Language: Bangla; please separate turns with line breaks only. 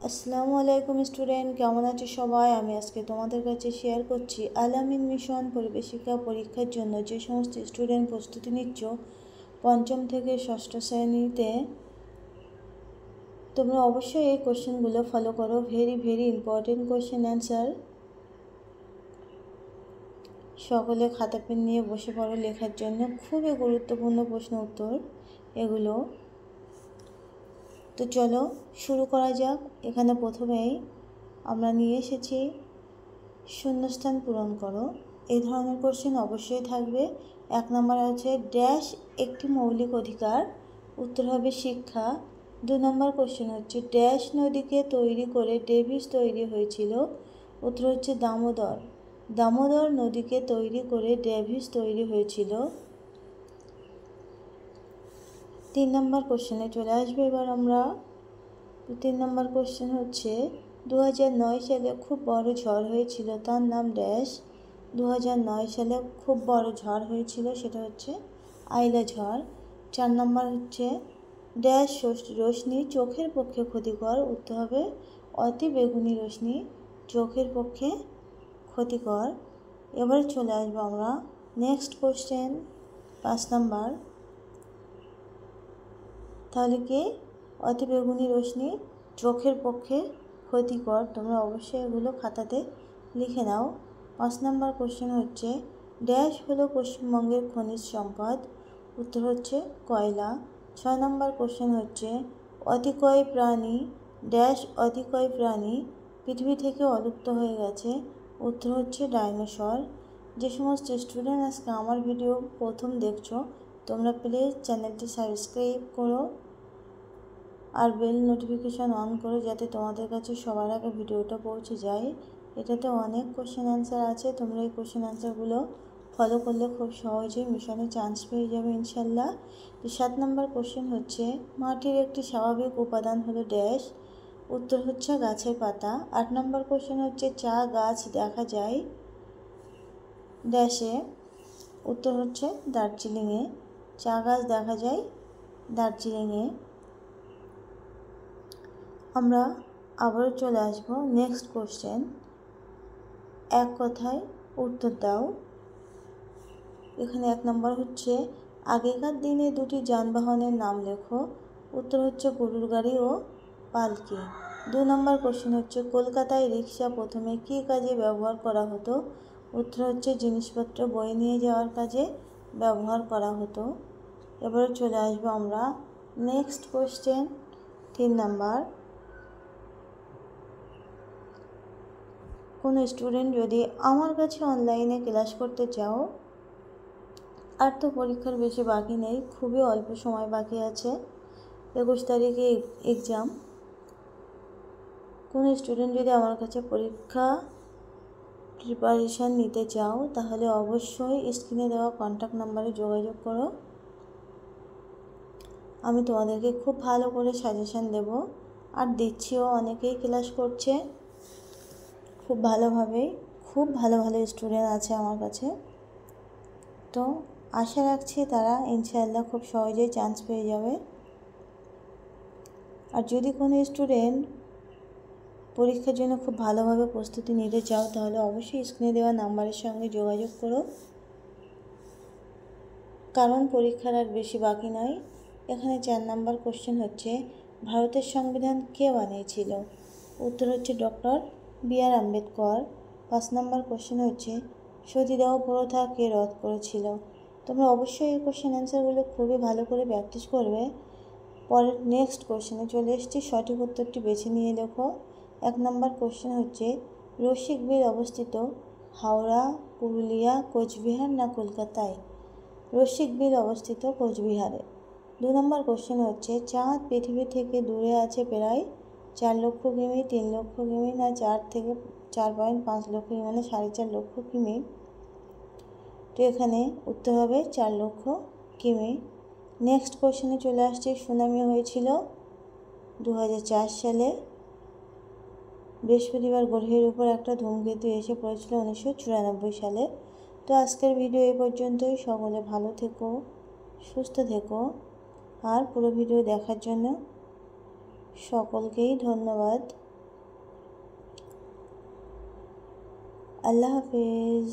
আসসালামু আলাইকুম স্টুডেন্ট, কেমন আছো সবাই? আমি আজকে তোমাদের কাছে শেয়ার করছি আল-আমিন মিশন পরিবেশিকা পরীক্ষার জন্য যে সমস্ত স্টুডেন্ট প্রস্তুতি নিচ্ছ পঞ্চম থেকে ষষ্ঠ শ্রেণীতে, তোমরা অবশ্যই এই কোশ্চেনগুলো ফলো করো। Very important question answer. সকলে খাতা পেন নিয়ে বসে পড়ো লেখার জন্য। খুবই গুরুত্বপূর্ণ প্রশ্ন উত্তর এগুলো। তো চলো শুরু করা যাক। এখানে প্রথমেই আমরা নিয়ে এসেছি শূন্যস্থান পূরণ করো। এই ধরনের কোশ্চেন অবশ্যই থাকবে। 1 নম্বর আছে ড্যাশ একটি মৌলিক অধিকার, উত্তর হবে শিক্ষা। 2 নম্বর কোশ্চেন হচ্ছে ড্যাশ নদীকে তৈরি করে ডেভিস তৈরি হয়েছিল, উত্তর হচ্ছে দামোদর। দামোদর নদীকে তৈরি করে ডেভিস তৈরি হয়েছিল। 3 নম্বর কোশ্চেনে চলে আসবে এবার আমরা। 3 নম্বর কোশ্চেন হচ্ছে 2009 সালে খুব বড় ঝড় হয়েছিল, তার নাম ড্যাশ। 2009 সালে খুব বড় ঝড় হয়েছিল, সেটা হচ্ছে আইলা ঝড়। 4 নম্বর হচ্ছে ড্যাশ রশ্মি চোখের পক্ষে ক্ষতিকর, উত্তর হবে অতি বেগুনি রশ্মি চোখের পক্ষে ক্ষতিকর। এবারে চলে আসবো আমরা নেক্সট কোশ্চেন 5 নম্বর। তাহলে কি অতি বেগুনি রশ্মি চোখের পক্ষে ক্ষতিকর, তোমরা অবশ্যই এগুলো খাতাতে লিখে নাও। 5 নম্বর কোশ্চেন হচ্ছে ড্যাশ হলো পশ্চিমবঙ্গের খনিজ সম্পদ, উত্তর হচ্ছে কয়লা। 6 নম্বর কোশ্চেন হচ্ছে অতিকয় প্রাণী ড্যাশ অতিকয় প্রাণী পৃথিবী থেকে অলুপ্ত হয়ে গেছে, উত্তর হচ্ছে ডাইনোসর। যে সমস্ত স্টুডেন্ট আজকে আমার ভিডিও প্রথম দেখছো, তোমরা প্লিজ চ্যানেলটি সাবস্ক্রাইব করো আর বেল নোটিফিকেশান অন করো, যাতে তোমাদের কাছে সবার আগে ভিডিওটা পৌঁছে যায়। এটাতে অনেক কোশ্চেন অ্যান্সার আছে, তোমরা এই কোশ্চেন অ্যান্সারগুলো ফলো করলে খুব সহজেই মিশনে চান্স পেয়ে যাবে ইনশাল্লাহ। তো 7 নম্বর কোশ্চেন হচ্ছে মাটির একটি স্বাভাবিক উপাদান হলো ড্যাশ, উত্তর হচ্ছে গাছের পাতা। 8 নম্বর কোশ্চেন হচ্ছে চা গাছ দেখা যায় ড্যাশে, উত্তর হচ্ছে দার্জিলিংয়ে। চা গাছ দেখা যায় দার্জিলিংয়ে। আমরা আবারও চলে আসবো নেক্সট কোশ্চেন, এক কথায় উত্তর দাও। এখানে 1 নম্বর হচ্ছে আগেকার দিনে দুটি যানবাহনের নাম লেখো, উত্তর হচ্ছে গরুর গাড়ি ও পালকি। 2 নম্বর কোশ্চেন হচ্ছে কলকাতায় রিক্সা প্রথমে কী কাজে ব্যবহার করা হতো, উত্তর হচ্ছে জিনিসপত্র বয়ে নিয়ে যাওয়ার কাজে ব্যবহার করা হতো। এবারে চলে আসবো আমরা নেক্সট কোশ্চেন 3 নম্বর। কোনো স্টুডেন্ট যদি আমার কাছে অনলাইনে ক্লাস করতে চাও, আর তো পরীক্ষার বেশি বাকি নেই, খুবই অল্প সময় বাকি আছে, 21 তারিখে এক্সাম। কোনো স্টুডেন্ট যদি আমার কাছে পরীক্ষা প্রিপারেশান নিতে চাও, তাহলে অবশ্যই স্ক্রিনে দেওয়া কন্ট্যাক্ট নাম্বারে যোগাযোগ করো। আমি তোমাদেরকে খুব ভালো করে সাজেশান দেব, আর দিচ্ছিও। অনেকেই ক্লাস করছে খুব ভালোভাবেই, খুব ভালো স্টুডেন্ট আছে আমার কাছে। তো আশা রাখছি তারা ইনশাআল্লাহ খুব সহজেই চান্স পেয়ে যাবে। আর যদি কোনো স্টুডেন্ট পরীক্ষার জন্য খুব ভালোভাবে প্রস্তুতি নিতে চাও, তাহলে অবশ্যই স্ক্রিনে দেওয়া নাম্বারের সঙ্গে যোগাযোগ করো, কারণ পরীক্ষার আর বেশি বাকি নয়। এখানে 4 নম্বর কোশ্চেন হচ্ছে ভারতের সংবিধান কে বানিয়েছিল, উত্তর হচ্ছে ডক্টর বি.আর. আম্বেদকর। 5 নম্বর কোশ্চেন হচ্ছে সতীদাহ প্রথা কে রদ করেছিল। তোমরা অবশ্যই এই কোশ্চেন অ্যান্সারগুলো খুবই ভালো করে প্র্যাকটিস করবে। পরের নেক্সট কোশ্চেনে চলে এসেছি, সঠিক উত্তরটি বেছে নিয়ে লেখো। 1 নম্বর কোশ্চেন হচ্ছে রসিকবিল অবস্থিত হাওড়া, পুরুলিয়া, কোচবিহার না কলকাতায়, রসিকবিল অবস্থিত কোচবিহারে। 2 নম্বর কোশ্চেন হচ্ছে চাঁদ পৃথিবী থেকে দূরে আছে প্রায় 4 লক্ষ কিমি, 3 লক্ষ কিমি না 4 থেকে 4.5 লক্ষ কিমি, মানে 4.5 লক্ষ কিমি। তো এখানে উত্তর হবে 4 লক্ষ কিমি। নেক্সট কোশ্চেনে চলে আসছে সুনামি হয়েছিল 2004 সালে, বৃহস্পতিবার গ্রহের উপর একটা ধূমকেতু এসে পড়েছিল 1994 সালে। তো আজকের ভিডিও এই পর্যন্তই। সকলে ভালো থেকো, সুস্থ থেকো, আর পুরো ভিডিও দেখার জন্য সকলকেই ধন্যবাদ। আল্লাহ হাফেজ।